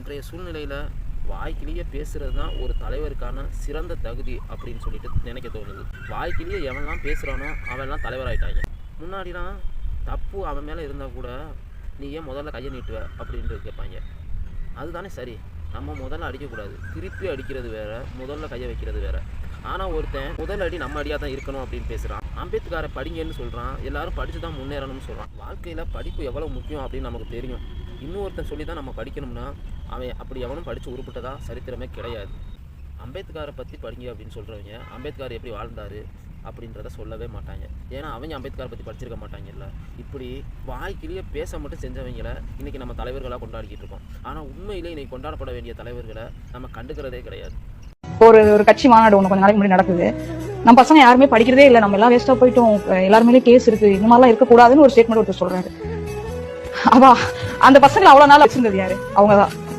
இன்றைய சூழ்நிலையில் வாய்க்கிலேயே பேசுகிறது தான் ஒரு தலைவருக்கான சிறந்த தகுதி அப்படின்னு சொல்லிட்டு நினைக்க தோணுது. வாய்க்கிலேயே எவன்லாம் பேசுகிறானோ அவன்லாம் தலைவராயிட்டாங்க. முன்னாடிலாம் தப்பு அவன் மேலே இருந்தால் கூட நீ ஏன் முதல்ல கையை நீட்டுவ அப்படின்ட்டு கேட்பாங்க. அதுதானே சரி. நம்ம முதல்ல அடிக்கக்கூடாது, திருப்பி அடிக்கிறது வேறு, முதல்ல கையை வைக்கிறது வேறு. ஆனால் ஒருத்தன் முதல் அடி நம்ம அடியாக தான் இருக்கணும் அப்படின்னு பேசுகிறான். அம்பேத்கரை படிங்கன்னு சொல்கிறான், எல்லாரும் படித்து தான் முன்னேறணும்னு சொல்கிறான். வாழ்க்கையில் படிப்பு எவ்வளோ முக்கியம் அப்படின்னு நமக்கு தெரியும். இன்னொருத்தன் சொல்லி தான் நம்ம படிக்கணும்னா அவன் அப்படி எவனும் படித்து உருப்பிட்டதா சரித்திரமே கிடையாது. அம்பேத்கரை பற்றி படிங்க அப்படின்னு சொல்கிறவங்க அம்பேத்கர் எப்படி வாழ்ந்தார் அப்படின்றத சொல்லவே மாட்டாங்க. ஏன்னா அவங்க அம்பேத்கரை பற்றி படிச்சிருக்க மாட்டாங்கல்ல. இப்படி வாய்க்கிலேயே பேச மட்டும் செஞ்சவங்களை இன்றைக்கி நம்ம தலைவர்களாக கொண்டாடிக்கிட்டு இருக்கோம். ஆனால் உண்மையிலே இன்றைக்கி கொண்டாடப்பட வேண்டிய தலைவர்களை நம்ம கண்டுக்கிறதே கிடையாது. ஒரு கட்சி மாநாடு ஒன்று கொஞ்சம் நாளைக்கு முன்னாடி நடக்குது. நம்ம பசங்க யாருமே படிக்கிறதே இல்லை, நம்ம எல்லாம் வேஸ்ட்டாக போயிட்டோம், எல்லாருமே கேஸ் இருக்கு, இந்த மாதிரிலாம் இருக்கக்கூடாதுன்னு ஒரு ஸ்டேட்மெண்ட் ஒருத்தர் சொல்றாரு. அந்த பசங்களை அவ்வளோ நாள் வச்சிருந்தது யாரு? அவங்க தான்.